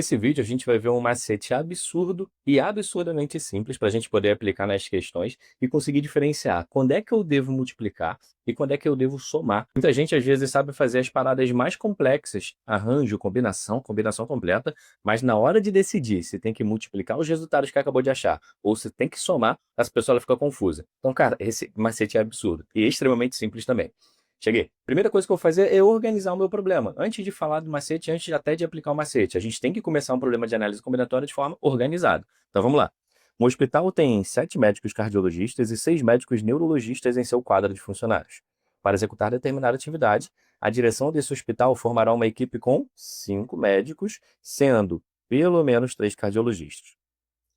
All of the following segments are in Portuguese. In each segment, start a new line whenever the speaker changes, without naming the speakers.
Nesse vídeo a gente vai ver um macete absurdo e absurdamente simples para a gente poder aplicar nas questões e conseguir diferenciar quando é que eu devo multiplicar e quando é que eu devo somar. Muita gente às vezes sabe fazer as paradas mais complexas, arranjo, combinação completa, mas na hora de decidir se tem que multiplicar os resultados que acabou de achar ou se tem que somar, essa pessoa ela fica confusa. Então, cara, esse macete é absurdo e extremamente simples também. Cheguei. Primeira coisa que eu vou fazer é organizar o meu problema. Antes de falar do macete, antes até de aplicar o macete, a gente tem que começar um problema de análise combinatória de forma organizada. Então vamos lá. Um hospital tem 7 médicos cardiologistas e 6 médicos neurologistas em seu quadro de funcionários. Para executar determinada atividade, a direção desse hospital formará uma equipe com 5 médicos, sendo pelo menos 3 cardiologistas.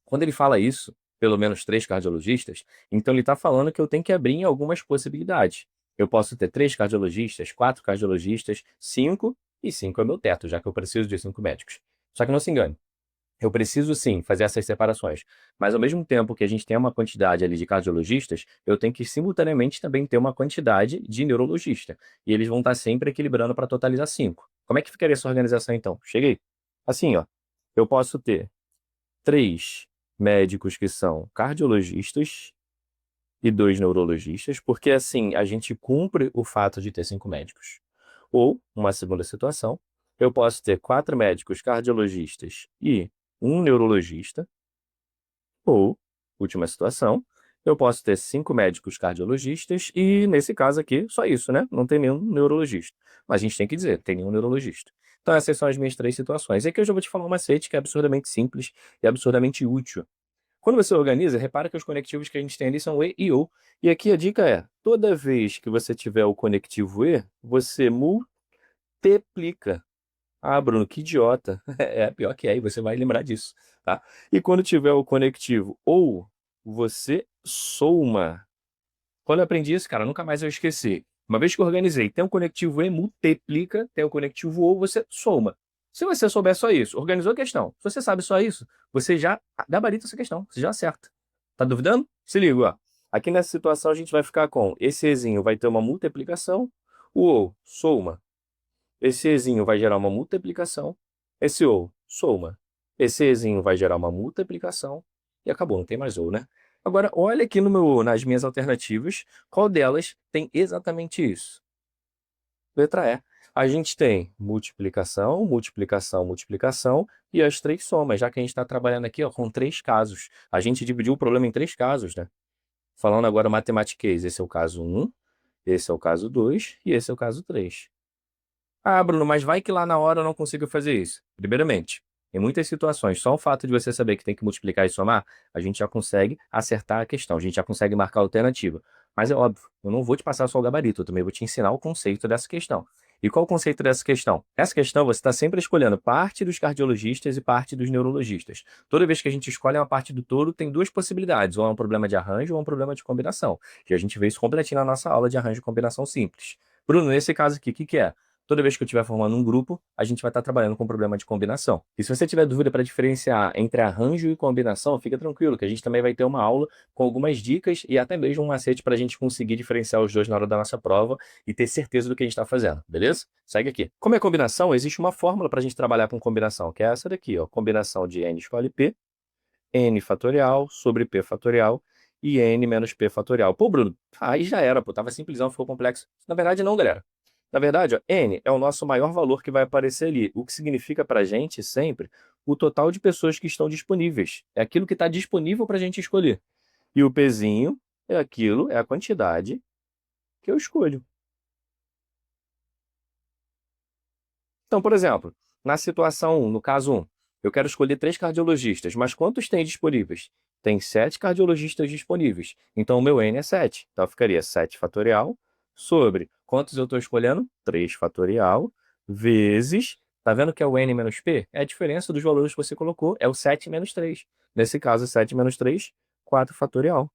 Quando ele fala isso, pelo menos 3 cardiologistas, então ele está falando que eu tenho que abrir em algumas possibilidades. Eu posso ter 3 cardiologistas, 4 cardiologistas, 5, e 5 é meu teto, já que eu preciso de 5 médicos. Só que não se engane, eu preciso sim fazer essas separações, mas ao mesmo tempo que a gente tem uma quantidade ali de cardiologistas, eu tenho que simultaneamente também ter uma quantidade de neurologista, e eles vão estar sempre equilibrando para totalizar 5. Como é que ficaria essa organização então? Cheguei. Assim, ó, eu posso ter 3 médicos que são cardiologistas e 2 neurologistas, porque assim a gente cumpre o fato de ter 5 médicos. Ou, uma segunda situação, eu posso ter 4 médicos cardiologistas e um neurologista, ou, última situação, eu posso ter 5 médicos cardiologistas e, nesse caso aqui, só isso, né? Não tem nenhum neurologista. Mas a gente tem que dizer, tem nenhum neurologista. Então, essas são as minhas 3 situações. E aqui eu já vou te falar um macete que é absurdamente simples e absurdamente útil. Quando você organiza, repara que os conectivos que a gente tem ali são e e ou. E aqui a dica é, toda vez que você tiver o conectivo e, você multiplica. Ah, Bruno, que idiota. É, pior que é, e você vai lembrar disso, tá? E quando tiver o conectivo ou, você soma. Quando eu aprendi isso, cara, nunca mais eu esqueci. Uma vez que eu organizei, tem um conectivo e multiplica, tem um conectivo ou, você soma. Se você souber só isso, organizou a questão. Se você sabe só isso, você já gabarita essa questão, você já acerta. Tá duvidando? Se liga, ó. Aqui nessa situação a gente vai ficar com esse ezinho vai ter uma multiplicação, o ou soma. Esse ezinho vai gerar uma multiplicação, esse ou soma. Esse ezinho vai gerar uma multiplicação e acabou, não tem mais ou, né? Agora, olha aqui nas minhas alternativas, qual delas tem exatamente isso? Letra E. A gente tem multiplicação, multiplicação, multiplicação e as 3 somas, já que a gente está trabalhando aqui ó, com 3 casos. A gente dividiu o problema em 3 casos, né? Falando agora matematiquês, esse é o caso 1, esse é o caso 2 e esse é o caso 3. Ah, Bruno, mas vai que lá na hora eu não consigo fazer isso. Primeiramente, em muitas situações, só o fato de você saber que tem que multiplicar e somar, a gente já consegue acertar a questão, a gente já consegue marcar a alternativa. Mas é óbvio, eu não vou te passar só o gabarito, eu também vou te ensinar o conceito dessa questão. E qual o conceito dessa questão? Essa questão você está sempre escolhendo parte dos cardiologistas e parte dos neurologistas. Toda vez que a gente escolhe uma parte do todo, tem 2 possibilidades, ou é um problema de arranjo ou é um problema de combinação. E a gente vê isso completinho na nossa aula de arranjo e combinação simples. Bruno, nesse caso aqui, o que que é? Toda vez que eu estiver formando um grupo, a gente vai estar trabalhando com problema de combinação. E se você tiver dúvida para diferenciar entre arranjo e combinação, fica tranquilo, que a gente também vai ter uma aula com algumas dicas e até mesmo um macete para a gente conseguir diferenciar os dois na hora da nossa prova e ter certeza do que a gente está fazendo, beleza? Segue aqui. Como é combinação, existe uma fórmula para a gente trabalhar com combinação, que é essa daqui, ó, combinação de n escolhe p, n fatorial sobre p fatorial e n menos p fatorial. Pô, Bruno, aí já era, pô, tava simplesão, ficou complexo. Na verdade, não, galera. Na verdade, ó, n é o nosso maior valor que vai aparecer ali, o que significa para a gente sempre o total de pessoas que estão disponíveis. É aquilo que está disponível para a gente escolher. E o pzinho é aquilo, é a quantidade que eu escolho. Então, por exemplo, na situação 1, no caso 1, eu quero escolher 3 cardiologistas, mas quantos tem disponíveis? Tem 7 cardiologistas disponíveis. Então, o meu N é 7. Então, ficaria 7 fatorial sobre quantos eu estou escolhendo? 3 fatorial vezes. Está vendo que é o N menos P? É a diferença dos valores que você colocou, é o 7 menos 3. Nesse caso, 7 menos 3, 4 fatorial.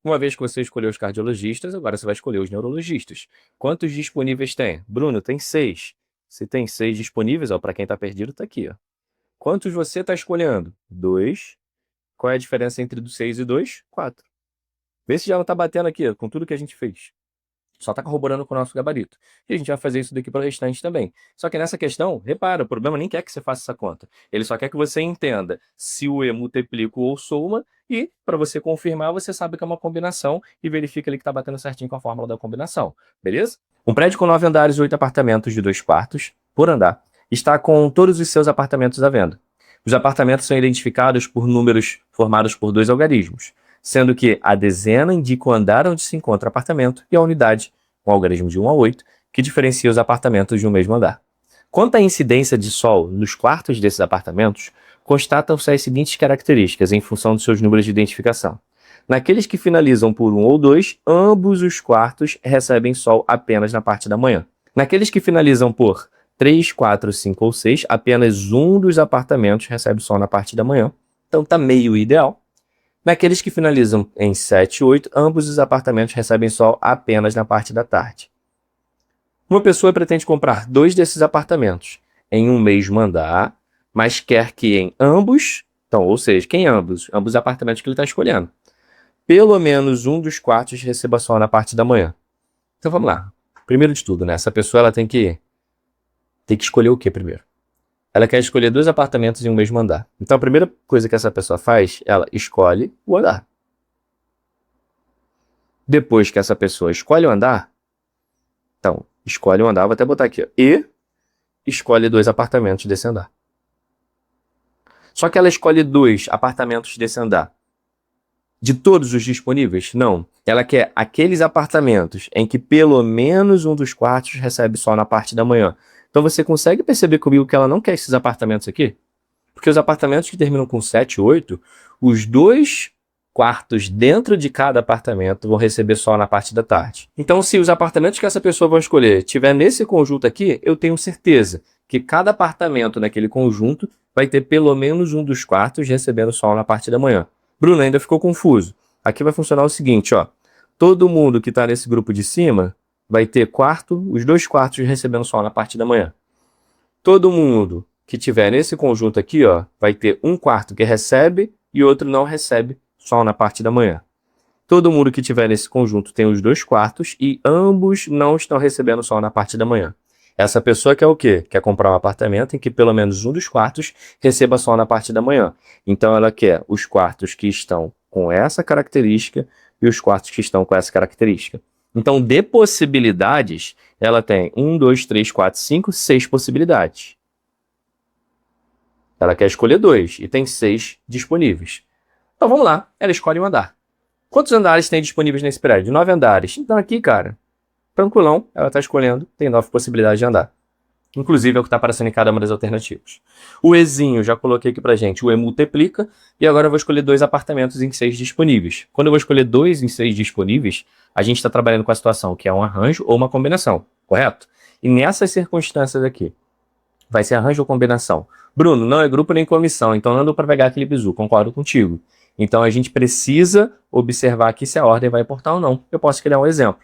Uma vez que você escolheu os cardiologistas, agora você vai escolher os neurologistas. Quantos disponíveis tem? Bruno, tem 6. Se tem 6 disponíveis, para quem está perdido, está aqui. Ó. Quantos você está escolhendo? 2. Qual é a diferença entre 6 e 2? 4. Vê se já não está batendo aqui, ó, com tudo que a gente fez. Só está corroborando com o nosso gabarito. E a gente vai fazer isso daqui para o restante também. Só que nessa questão, repara, o problema nem quer que você faça essa conta. Ele só quer que você entenda se o E multiplica ou soma, e para você confirmar, você sabe que é uma combinação e verifica ali que está batendo certinho com a fórmula da combinação. Beleza? Um prédio com 9 andares e 8 apartamentos de 2 quartos por andar está com todos os seus apartamentos à venda. Os apartamentos são identificados por números formados por 2 algarismos, sendo que a dezena indica o andar onde se encontra o apartamento e a unidade, um algarismo de 1 a 8, que diferencia os apartamentos de um mesmo andar. Quanto à incidência de sol nos quartos desses apartamentos, constatam-se as seguintes características em função dos seus números de identificação. Naqueles que finalizam por 1 ou 2, ambos os quartos recebem sol apenas na parte da manhã. Naqueles que finalizam por 3, 4, 5 ou 6, apenas um dos apartamentos recebe sol na parte da manhã. Então está meio ideal. Naqueles que finalizam em 7 e 8, ambos os apartamentos recebem sol apenas na parte da tarde. Uma pessoa pretende comprar 2 desses apartamentos em um mesmo andar, mas quer que em ambos, então, ou seja, que em ambos os apartamentos que ele está escolhendo, pelo menos um dos quartos receba sol na parte da manhã. Então vamos lá. Primeiro de tudo, né? Essa pessoa ela tem que escolher o que primeiro? Ela quer escolher 2 apartamentos em um mesmo andar. Então a primeira coisa que essa pessoa faz, ela escolhe o andar. Depois que essa pessoa escolhe o andar, então, escolhe o andar, vou até botar aqui, ó, e escolhe 2 apartamentos desse andar. Só que ela escolhe 2 apartamentos desse andar. De todos os disponíveis? Não. Ela quer aqueles apartamentos em que pelo menos um dos quartos recebe sol na parte da manhã. Então você consegue perceber comigo que ela não quer esses apartamentos aqui? Porque os apartamentos que terminam com 7 e 8, os 2 quartos dentro de cada apartamento vão receber sol na parte da tarde. Então, se os apartamentos que essa pessoa vai escolher tiver nesse conjunto aqui, eu tenho certeza que cada apartamento naquele conjunto vai ter pelo menos um dos quartos recebendo sol na parte da manhã. Bruno, ainda ficou confuso. Aqui vai funcionar o seguinte, ó. Todo mundo que está nesse grupo de cima vai ter os 2 quartos recebendo sol na parte da manhã. Todo mundo que tiver nesse conjunto aqui, ó, vai ter um quarto que recebe e outro não recebe sol na parte da manhã. Todo mundo que tiver nesse conjunto tem os 2 quartos e ambos não estão recebendo sol na parte da manhã. Essa pessoa quer o quê? Quer comprar um apartamento em que pelo menos um dos quartos receba sol na parte da manhã. Então ela quer os quartos que estão com essa característica e os quartos que estão com essa característica. Então, de possibilidades, ela tem 1, 2, 3, 4, 5, 6 possibilidades. Ela quer escolher 2 e tem 6 disponíveis. Então vamos lá, ela escolhe um andar. Quantos andares tem disponíveis nesse prédio? 9 andares. Então aqui, cara, tranquilão, ela está escolhendo, tem 9 possibilidades de andar. Inclusive é o que está aparecendo em cada uma das alternativas. O Ezinho, já coloquei aqui pra gente, o E multiplica, e agora eu vou escolher 2 apartamentos em 6 disponíveis. Quando eu vou escolher 2 em 6 disponíveis, a gente está trabalhando com a situação que é um arranjo ou uma combinação, correto? E nessas circunstâncias aqui, vai ser arranjo ou combinação? Bruno, não é grupo nem comissão, então não deu para pegar aquele bizu, concordo contigo. Então a gente precisa observar aqui se a ordem vai importar ou não. Eu posso criar um exemplo.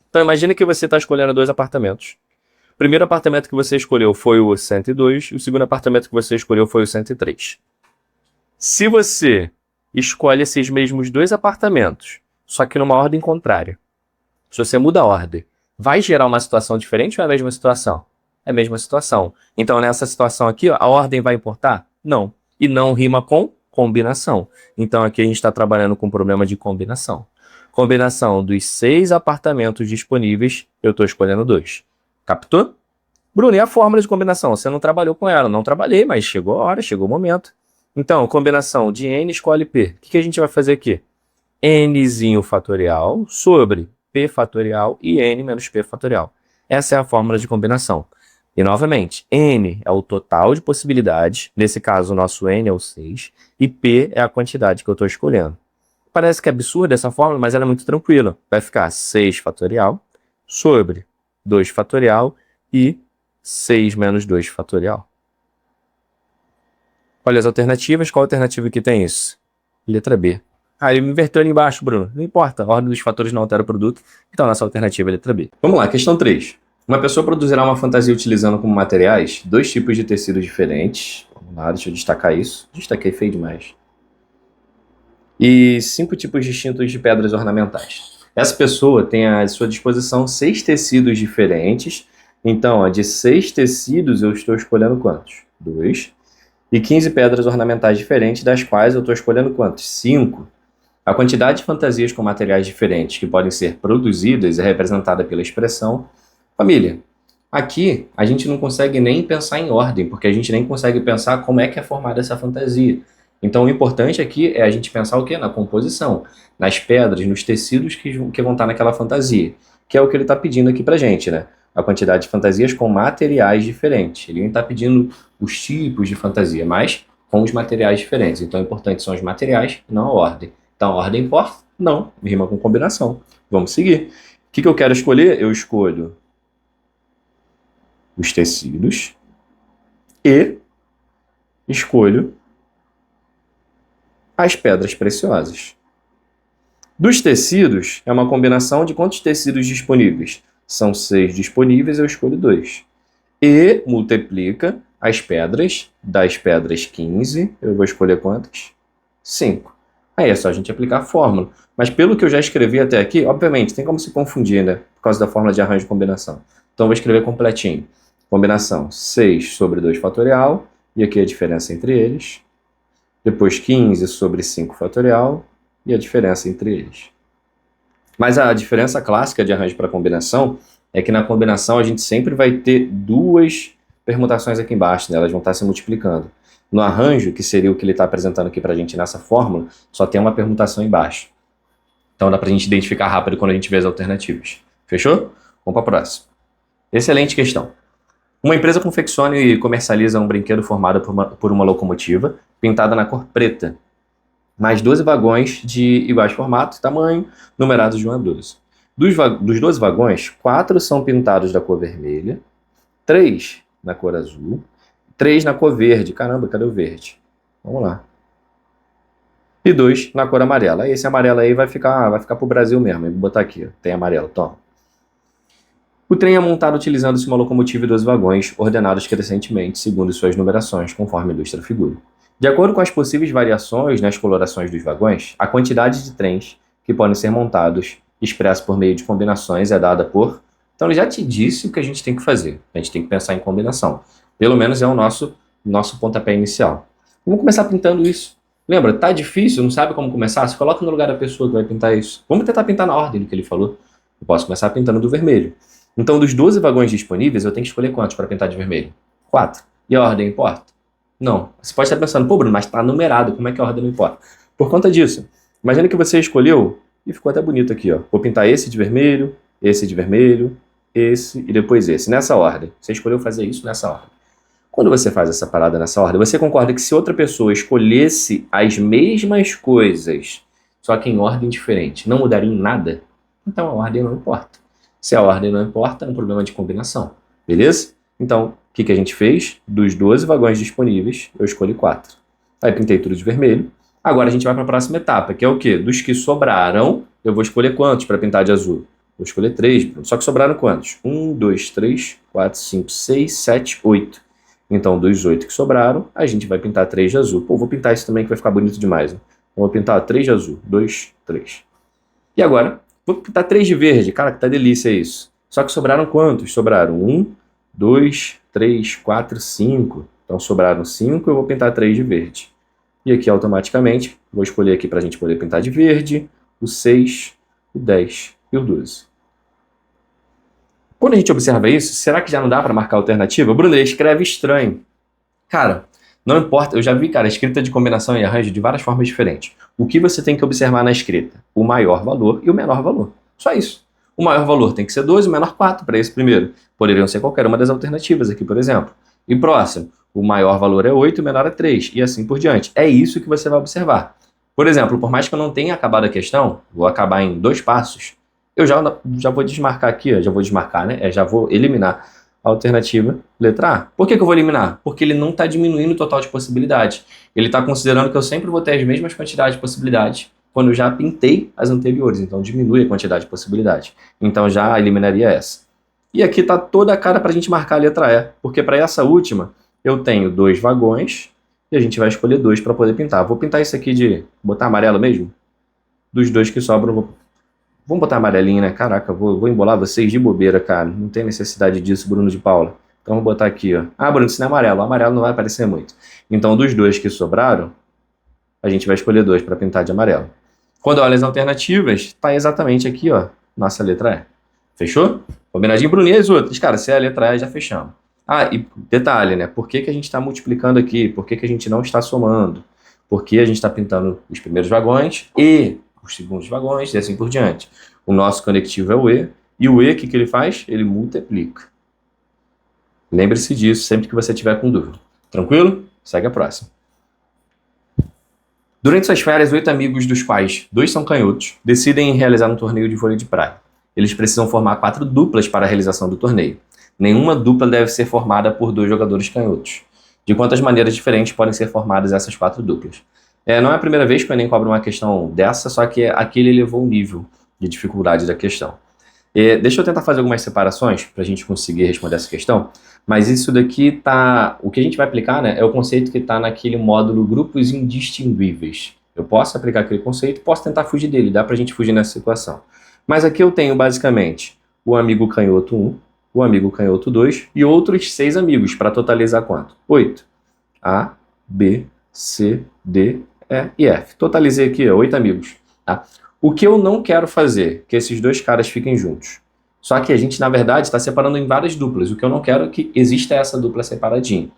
Então imagine que você está escolhendo 2 apartamentos. O primeiro apartamento que você escolheu foi o 102, e o segundo apartamento que você escolheu foi o 103. Se você escolhe esses mesmos 2 apartamentos, só que numa ordem contrária, se você muda a ordem, vai gerar uma situação diferente ou é a mesma situação? É a mesma situação. Então nessa situação aqui, ó, a ordem vai importar? Não. E não rima com combinação. Então aqui a gente está trabalhando com um problema de combinação. Combinação dos 6 apartamentos disponíveis, eu estou escolhendo 2. Captou? Bruno, e a fórmula de combinação? Você não trabalhou com ela? Não trabalhei, mas chegou a hora, chegou o momento. Então, combinação de N escolhe P. O que a gente vai fazer aqui? Nzinho fatorial sobre P fatorial e N menos P fatorial. Essa é a fórmula de combinação. E, novamente, N é o total de possibilidades. Nesse caso, o nosso N é o 6. E P é a quantidade que eu estou escolhendo. Parece que é absurda essa fórmula, mas ela é muito tranquila. Vai ficar 6 fatorial sobre 2 fatorial e 6 menos 2 fatorial. Olha as alternativas. Qual alternativa que tem isso? Letra B. Ah, ele me inverteu ali embaixo, Bruno. Não importa, a ordem dos fatores não altera o produto. Então, nossa alternativa é letra B. Vamos lá, questão 3. Uma pessoa produzirá uma fantasia utilizando como materiais 2 tipos de tecido diferentes. Vamos lá, deixa eu destacar isso. Destaquei feio demais. E 5 tipos distintos de pedras ornamentais. Essa pessoa tem à sua disposição 6 tecidos diferentes. Então, ó, de 6 tecidos, eu estou escolhendo quantos? 2. E 15 pedras ornamentais diferentes, das quais eu estou escolhendo quantos? 5. A quantidade de fantasias com materiais diferentes que podem ser produzidas é representada pela expressão família. Aqui, a gente não consegue nem pensar em ordem, porque a gente nem consegue pensar como é que é formada essa fantasia. Então, o importante aqui é a gente pensar o quê? Na composição, nas pedras, nos tecidos que vão estar naquela fantasia, que é o que ele está pedindo aqui pra gente, né? A quantidade de fantasias com materiais diferentes. Ele não está pedindo os tipos de fantasia, mas com os materiais diferentes. Então, o importante são os materiais, não a ordem. Então, a ordem importa? Não, rima com combinação. Vamos seguir. O que eu quero escolher? Eu escolho os tecidos e escolho as pedras preciosas. Dos tecidos, é uma combinação de quantos tecidos disponíveis? São 6 disponíveis, eu escolho 2. E multiplica as pedras, das pedras 15, eu vou escolher quantas? 5. Aí é só a gente aplicar a fórmula. Mas pelo que eu já escrevi até aqui, obviamente, tem como se confundir, né? Por causa da fórmula de arranjo de combinação. Então eu vou escrever completinho. Combinação 6 sobre 2 fatorial, e aqui a diferença entre eles. Depois 15 sobre 5 fatorial, e a diferença entre eles. Mas a diferença clássica de arranjo para combinação é que na combinação a gente sempre vai ter duas permutações aqui embaixo, né? Elas vão estar se multiplicando. No arranjo, que seria o que ele está apresentando aqui para a gente nessa fórmula, só tem uma permutação embaixo. Então dá para a gente identificar rápido quando a gente vê as alternativas. Fechou? Vamos para a próxima. Excelente questão. Uma empresa confecciona e comercializa um brinquedo formado por uma locomotiva pintada na cor preta, mais 12 vagões de iguais formato e tamanho, numerados de 1 a 12. Dos 12 vagões, 4 são pintados da cor vermelha, 3 na cor azul, 3 na cor verde. Caramba, cadê o verde? Vamos lá. E 2 na cor amarela. Esse amarelo aí vai ficar pro Brasil mesmo. Eu vou botar aqui, ó. Tem amarelo, toma. O trem é montado utilizando-se uma locomotiva e 12 vagões, ordenados crescentemente, segundo suas numerações, conforme ilustra a figura. De acordo com as possíveis variações nas colorações dos vagões, a quantidade de trens que podem ser montados, expressa por meio de combinações, é dada por... Então ele já te disse o que a gente tem que fazer. A gente tem que pensar em combinação. Pelo menos é o nosso pontapé inicial. Vamos começar pintando isso. Lembra, tá difícil, não sabe como começar? Se coloca no lugar da pessoa que vai pintar isso. Vamos tentar pintar na ordem do que ele falou. Eu posso começar pintando do vermelho. Então, dos 12 vagões disponíveis, eu tenho que escolher quantos para pintar de vermelho? 4. E a ordem importa? Não. Você pode estar pensando, pô, Bruno, mas está numerado, como é que a ordem não importa? Por conta disso, imagina que você escolheu, e ficou até bonito aqui, ó. Vou pintar esse de vermelho, esse e depois esse. Nessa ordem. Você escolheu fazer isso nessa ordem. Quando você faz essa parada nessa ordem, você concorda que se outra pessoa escolhesse as mesmas coisas, só que em ordem diferente, não mudaria em nada? Então a ordem não importa. Se a ordem não importa, é um problema de combinação. Beleza? Então, o que a gente fez? Dos 12 vagões disponíveis, eu escolhi 4. Aí pintei tudo de vermelho. Agora a gente vai para a próxima etapa, que é o quê? Dos que sobraram, eu vou escolher quantos para pintar de azul? Vou escolher 3. Só que sobraram quantos? 1, 2, 3, 4, 5, 6, 7, 8. Então, dos 8 que sobraram, a gente vai pintar 3 de azul. Pô, vou pintar isso também que vai ficar bonito demais. Né? Vou pintar 3 de azul. 2, 3. E agora, vou pintar 3 de verde. Cara, que tá delícia isso. Só que sobraram quantos? Sobraram 1, 2, 3, 4, 5. Então, sobraram 5, eu vou pintar 3 de verde. E aqui, automaticamente, vou escolher aqui pra gente poder pintar de verde, o 6, o 10 e o 12. Quando a gente observa isso, será que já não dá para marcar alternativa? Bruno, ele escreve estranho. Cara, não importa. Eu já vi, cara, escrita de combinação e arranjo de várias formas diferentes. O que você tem que observar na escrita? O maior valor e o menor valor. Só isso. O maior valor tem que ser 2 e o menor 4 para esse primeiro. Poderiam ser qualquer uma das alternativas aqui, por exemplo. E próximo, o maior valor é 8 e o menor é 3. E assim por diante. É isso que você vai observar. Por exemplo, por mais que eu não tenha acabado a questão, vou acabar em 2 passos. Eu já vou desmarcar aqui, ó, já vou desmarcar, né? Já vou eliminar a alternativa letra A. Por que eu vou eliminar? Porque ele não está diminuindo o total de possibilidades. Ele está considerando que eu sempre vou ter as mesmas quantidades de possibilidades quando eu já pintei as anteriores. Então diminui a quantidade de possibilidades. Então já eliminaria essa. E aqui está toda a cara para a gente marcar a letra E. Porque para essa última eu tenho 2 vagões e a gente vai escolher 2 para poder pintar. Vou pintar isso aqui de botar amarelo mesmo. Dos 2 que sobram, eu vou Vamos botar amarelinho, né? Caraca, vou embolar vocês de bobeira, cara. Não tem necessidade disso, Bruno de Paula. Então vou botar aqui, ó. Ah, Bruno, isso não é amarelo. O amarelo não vai aparecer muito. Então, dos dois que sobraram, a gente vai escolher dois para pintar de amarelo. Quando olha as alternativas, tá exatamente aqui, ó. Nossa letra E. Fechou? Combinadinho, Bruno, e as outras? Cara, se é a letra E, já fechamos. Ah, e detalhe, né? Por que que a gente está multiplicando aqui? Por que que a gente não está somando? Porque a gente está pintando os primeiros vagões e os segundos vagões e assim por diante. O nosso conectivo é o E o E, o que ele faz? Ele multiplica. Lembre-se disso sempre que você tiver com dúvida. Tranquilo? Segue a próxima. Durante suas férias, 8 amigos, dos quais 2 são canhotos, decidem realizar um torneio de vôlei de praia. Eles precisam formar 4 duplas para a realização do torneio. Nenhuma dupla deve ser formada por 2 jogadores canhotos. De quantas maneiras diferentes podem ser formadas essas 4 duplas? Não é a primeira vez que o Enem cobra uma questão dessa, só que aqui ele elevou o nível de dificuldade da questão. Deixa eu tentar fazer algumas separações para a gente conseguir responder essa questão, mas isso daqui tá. O que a gente vai aplicar, né, é o conceito que está naquele módulo grupos indistinguíveis. Eu posso aplicar aquele conceito, posso tentar fugir dele, dá para a gente fugir nessa situação. Mas aqui eu tenho basicamente o amigo canhoto 1, o amigo canhoto 2 e outros 6 amigos, para totalizar quanto? 8. A, B, C, D, E e F. Totalizei aqui 8 amigos. Tá? O que eu não quero fazer, que esses dois caras fiquem juntos. Só que a gente, na verdade, está separando em várias duplas. O que eu não quero é que exista essa dupla separadinha.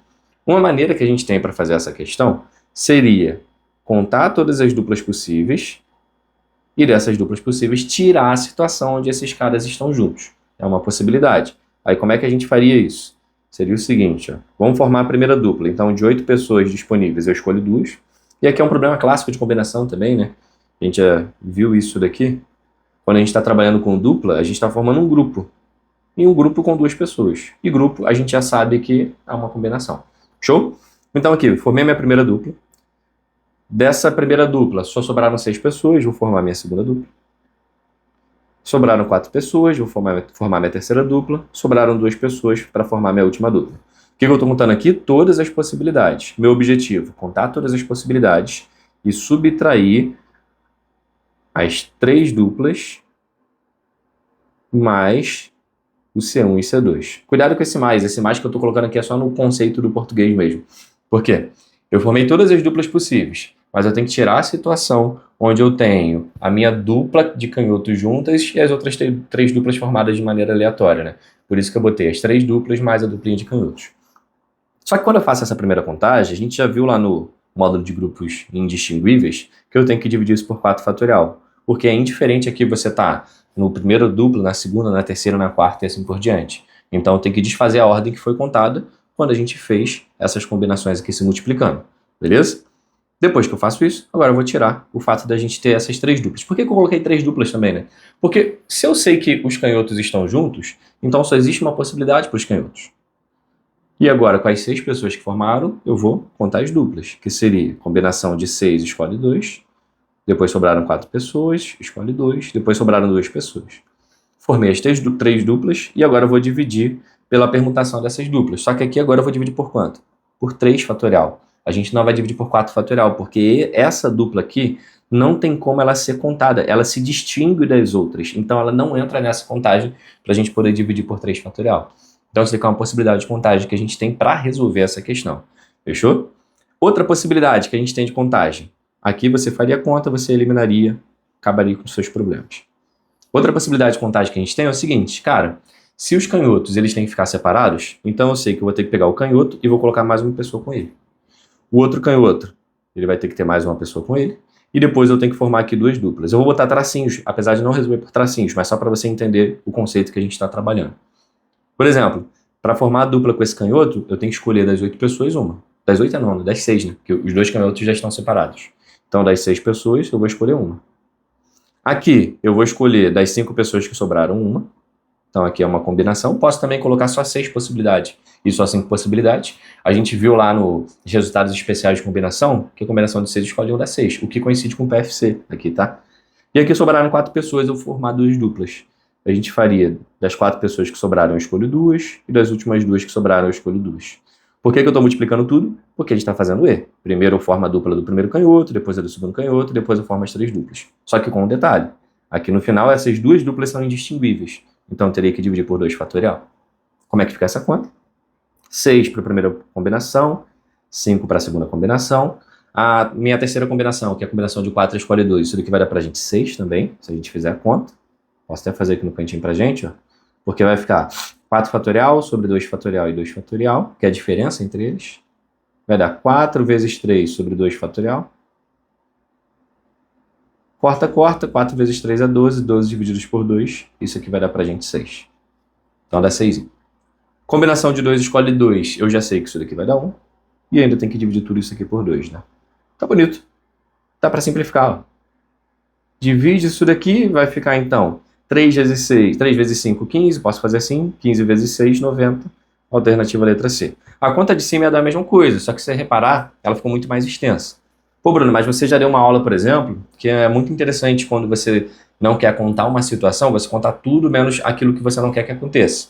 Uma maneira que a gente tem para fazer essa questão seria contar todas as duplas possíveis e dessas duplas possíveis tirar a situação onde esses caras estão juntos. É uma possibilidade. Aí como é que a gente faria isso? Seria o seguinte, ó. Vamos formar a primeira dupla. Então, de 8 pessoas disponíveis, eu escolho 2. E aqui é um problema clássico de combinação também, né? A gente já viu isso daqui. Quando a gente está trabalhando com dupla, a gente está formando um grupo. E um grupo com 2 pessoas. E grupo, a gente já sabe que é uma combinação. Show? Então aqui, formei minha primeira dupla. Dessa primeira dupla, só sobraram 6 pessoas, vou formar minha segunda dupla. Sobraram 4 pessoas, vou formar minha terceira dupla. Sobraram 2 pessoas para formar minha última dupla. O que eu estou contando aqui? Todas as possibilidades. Meu objetivo, contar todas as possibilidades e subtrair as 3 duplas mais o C1 e C2. Cuidado com esse mais que eu estou colocando aqui é só no conceito do português mesmo. Por quê? Eu formei todas as duplas possíveis, mas eu tenho que tirar a situação onde eu tenho a minha dupla de canhotos juntas e as outras 3 duplas formadas de maneira aleatória, né? Por isso que eu botei as 3 duplas mais a duplinha de canhotos. Só que quando eu faço essa primeira contagem, a gente já viu lá no módulo de grupos indistinguíveis que eu tenho que dividir isso por 4 fatorial. Porque é indiferente aqui você tá no primeiro duplo, na segunda, na terceira, na quarta e assim por diante. Então tem que desfazer a ordem que foi contada quando a gente fez essas combinações aqui se multiplicando. Beleza? Depois que eu faço isso, agora eu vou tirar o fato da gente ter essas 3 duplas. Por que eu coloquei 3 duplas também, né? Porque se eu sei que os canhotos estão juntos, então só existe uma possibilidade para os canhotos. E agora, com as 6 pessoas que formaram, eu vou contar as duplas, que seria combinação de 6, escolhe 2. Depois sobraram 4 pessoas, escolhe 2. Depois sobraram 2 pessoas. Formei as 3 duplas e agora eu vou dividir pela permutação dessas duplas. Só que aqui agora eu vou dividir por quanto? Por 3 fatorial. A gente não vai dividir por 4 fatorial, porque essa dupla aqui não tem como ela ser contada. Ela se distingue das outras. Então ela não entra nessa contagem para a gente poder dividir por 3 fatorial. Então isso aqui é uma possibilidade de contagem que a gente tem para resolver essa questão. Fechou? Outra possibilidade que a gente tem de contagem. Aqui você faria a conta, você eliminaria, acabaria com os seus problemas. Outra possibilidade de contagem que a gente tem é o seguinte, cara, se os canhotos eles têm que ficar separados, então eu sei que eu vou ter que pegar o canhoto e vou colocar mais uma pessoa com ele. O outro canhoto, ele vai ter que ter mais uma pessoa com ele, e depois eu tenho que formar aqui 2 duplas. Eu vou botar tracinhos, apesar de não resolver por tracinhos, mas só para você entender o conceito que a gente está trabalhando. Por exemplo, para formar a dupla com esse canhoto, eu tenho que escolher das 8 pessoas uma. Das 8 não, das 6, né? Porque os 2 canhotos já estão separados. Então, das 6 pessoas, eu vou escolher uma. Aqui, eu vou escolher das 5 pessoas que sobraram uma. Então, aqui é uma combinação. Posso também colocar só 6 possibilidades e só 5 possibilidades. A gente viu lá nos resultados especiais de combinação que a combinação de 6 escolhe 1 das 6, o que coincide com o PFC aqui, tá? E aqui sobraram 4 pessoas, eu vou formar 2 duplas. A gente faria das 4 pessoas que sobraram, eu escolho 2, e das últimas 2 que sobraram, eu escolho 2. Por que eu estou multiplicando tudo? Porque a gente está fazendo E. Primeiro eu formo a dupla do primeiro canhoto, depois a do segundo canhoto, depois eu formo as 3 duplas. Só que com um detalhe. Aqui no final, essas duas duplas são indistinguíveis. Então, eu teria que dividir por 2 fatorial. Como é que fica essa conta? 6 para a primeira combinação, 5 para a segunda combinação. A minha terceira combinação, que é a combinação de 4 escolhe 2, isso daqui vai dar para a gente 6 também, se a gente fizer a conta. Posso até fazer aqui no cantinho para a gente, ó. Porque vai ficar 4 fatorial sobre 2 fatorial e 2 fatorial, que é a diferença entre eles. Vai dar 4 vezes 3 sobre 2 fatorial. Corta, 4 vezes 3 é 12, 12 divididos por 2, isso aqui vai dar pra gente 6. Então dá 6. Combinação de 2 escolhe 2, eu já sei que isso daqui vai dar 1. E ainda tem que dividir tudo isso aqui por 2, né? Tá bonito. Dá pra simplificar, ó. Divide isso daqui, vai ficar então 3 vezes 6, 3 vezes 5, 15, posso fazer assim, 15 vezes 6, 90. Alternativa letra C. A conta de cima é da mesma coisa, só que se você reparar, ela ficou muito mais extensa. Pô, Bruno, mas você já deu uma aula, por exemplo, que é muito interessante quando você não quer contar uma situação, você contar tudo menos aquilo que você não quer que aconteça.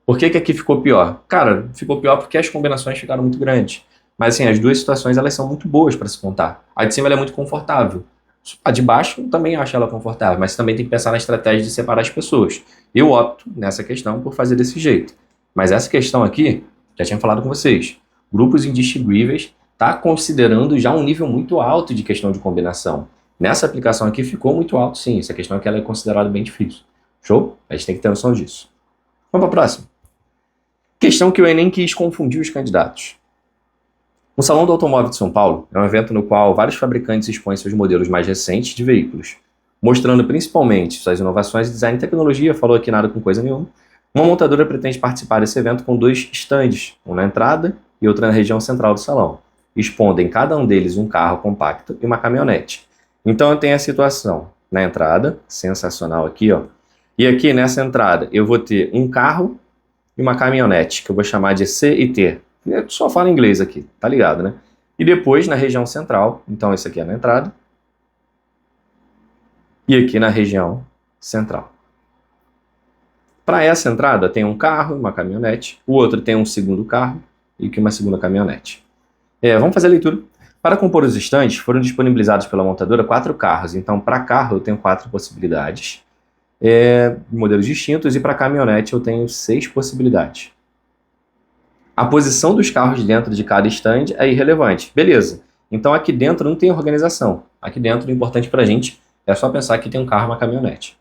Por que que aqui ficou pior? Cara, ficou pior porque as combinações ficaram muito grandes. Mas assim, as duas situações elas são muito boas para se contar. A de cima ela é muito confortável. A de baixo eu também acho ela confortável, mas você também tem que pensar na estratégia de separar as pessoas. Eu opto nessa questão por fazer desse jeito. Mas essa questão aqui, já tinha falado com vocês, grupos indistinguíveis está considerando já um nível muito alto de questão de combinação. Nessa aplicação aqui ficou muito alto, sim. Essa questão aqui ela é considerada bem difícil. Show? A gente tem que ter noção disso. Vamos para a próxima. Questão que o Enem quis confundir os candidatos. O Salão do Automóvel de São Paulo é um evento no qual vários fabricantes expõem seus modelos mais recentes de veículos, mostrando principalmente suas inovações em design e tecnologia, falou aqui nada com coisa nenhuma. Uma montadora pretende participar desse evento com 2 stands, um na entrada e outro na região central do salão, expondo em cada um deles um carro compacto e uma caminhonete. Então eu tenho a situação na entrada, sensacional aqui, ó. E aqui nessa entrada eu vou ter um carro e uma caminhonete, que eu vou chamar de C e T. Eu só falo inglês aqui, tá ligado, né? E depois na região central, então esse aqui é na entrada, e aqui na região central. Para essa entrada tem um carro e uma caminhonete, o outro tem um segundo carro e aqui uma segunda caminhonete. Vamos fazer a leitura. Para compor os estandes, foram disponibilizados pela montadora 4 carros, então para carro eu tenho 4 possibilidades, modelos distintos, e para caminhonete eu tenho 6 possibilidades. A posição dos carros dentro de cada stand é irrelevante. Beleza. Então aqui dentro não tem organização. Aqui dentro o importante para a gente é só pensar que tem um carro e uma caminhonete.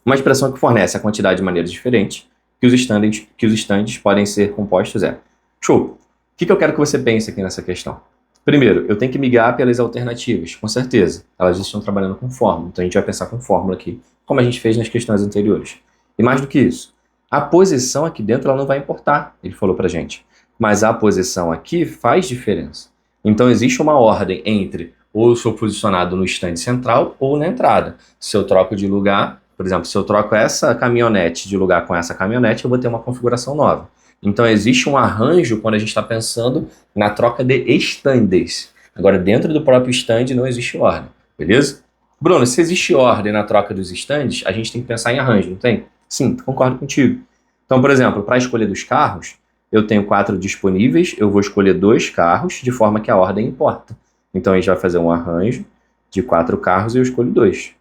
Uma expressão que fornece a quantidade de maneiras diferentes que os estandes podem ser compostos é. Show! O que eu quero que você pense aqui nessa questão? Primeiro, eu tenho que me guiar pelas alternativas, com certeza. Elas estão trabalhando com fórmula, então a gente vai pensar com fórmula aqui, como a gente fez nas questões anteriores. E mais do que isso, a posição aqui dentro ela não vai importar, ele falou pra gente. Mas a posição aqui faz diferença. Então existe uma ordem entre ou eu sou posicionado no stand central ou na entrada. Se eu troco de lugar, por exemplo, se eu troco essa caminhonete de lugar com essa caminhonete, eu vou ter uma configuração nova. Então existe um arranjo quando a gente está pensando na troca de estandes. Agora, dentro do próprio stand não existe ordem, beleza? Bruno, se existe ordem na troca dos estandes, a gente tem que pensar em arranjo, não tem? Sim, concordo contigo. Então, por exemplo, para escolher dos carros, eu tenho 4 disponíveis, eu vou escolher 2 carros, de forma que a ordem importa. Então, a gente vai fazer um arranjo de 4 carros e eu escolho 2.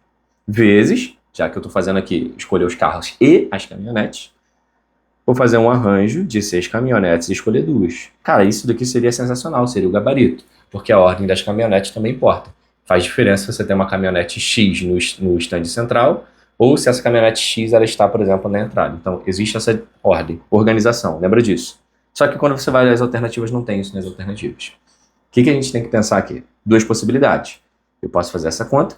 Vezes, já que eu estou fazendo aqui, escolher os carros e as caminhonetes, vou fazer um arranjo de 6 caminhonetes e escolher 2. Cara, isso daqui seria sensacional, seria o gabarito, porque a ordem das caminhonetes também importa. Faz diferença se você tem uma caminhonete X no stand central, ou se essa caminhonete X ela está, por exemplo, na entrada. Então, existe essa ordem, organização, lembra disso. Só que quando você vai às alternativas, não tem isso nas alternativas. O que a gente tem que pensar aqui? 2 possibilidades. Eu posso fazer essa conta,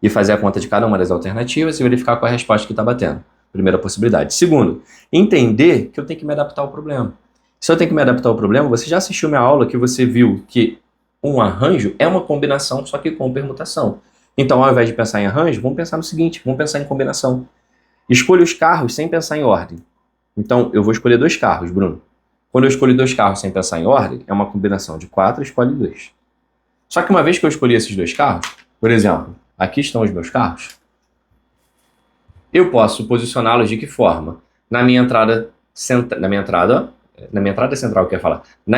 e fazer a conta de cada uma das alternativas e verificar qual é a resposta que está batendo. Primeira possibilidade. Segundo, entender que eu tenho que me adaptar ao problema. Se eu tenho que me adaptar ao problema, você já assistiu minha aula que você viu que um arranjo é uma combinação, só que com permutação. Então, ao invés de pensar em arranjo, vamos pensar no seguinte, vamos pensar em combinação. Escolha os carros sem pensar em ordem. Então, eu vou escolher 2 carros, Bruno. Quando eu escolho 2 carros sem pensar em ordem, é uma combinação de 4, escolhe 2. Só que uma vez que eu escolhi esses 2 carros, por exemplo, aqui estão os meus carros, eu posso posicioná-los de que forma? Na minha entrada central, na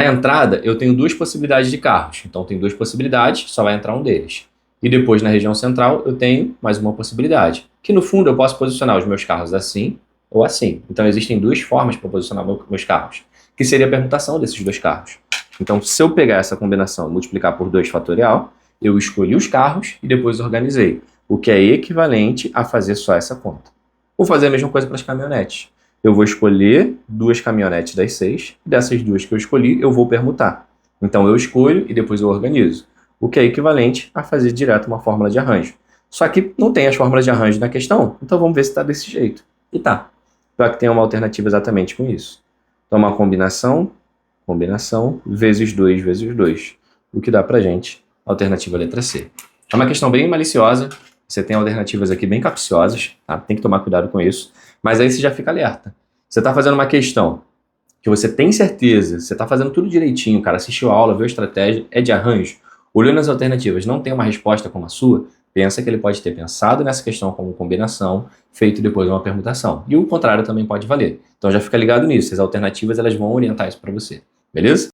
entrada eu tenho 2 possibilidades de carros. Então tem 2 possibilidades, só vai entrar um deles. e depois na região central eu tenho mais uma possibilidade, que no fundo eu posso posicionar os meus carros assim ou assim. Então existem duas formas para posicionar meus carros, que seria a permutação desses dois carros. Então se eu pegar essa combinação e multiplicar por 2 fatorial, eu escolhi os carros e depois organizei, o que é equivalente a fazer só essa conta. Vou fazer a mesma coisa para as caminhonetes. Eu vou escolher 2 caminhonetes das 6, dessas 2 que eu escolhi, eu vou permutar. Então eu escolho e depois eu organizo, o que é equivalente a fazer direto uma fórmula de arranjo. Só que não tem as fórmulas de arranjo na questão, então vamos ver se está desse jeito. E tá. Só que tem uma alternativa exatamente com isso. Então uma combinação, vezes 2 vezes 2, o que dá pra gente a alternativa letra C. É uma questão bem maliciosa, você tem alternativas aqui bem capciosas, tá? Tem que tomar cuidado com isso, mas aí você já fica alerta. Você está fazendo uma questão que você tem certeza, você está fazendo tudo direitinho, cara, assistiu a aula, viu a estratégia, é de arranjo, olhou nas alternativas, não tem uma resposta como a sua, pensa que ele pode ter pensado nessa questão como combinação, feito depois uma permutação. E o contrário também pode valer. Então já fica ligado nisso, as alternativas elas vão orientar isso para você, beleza?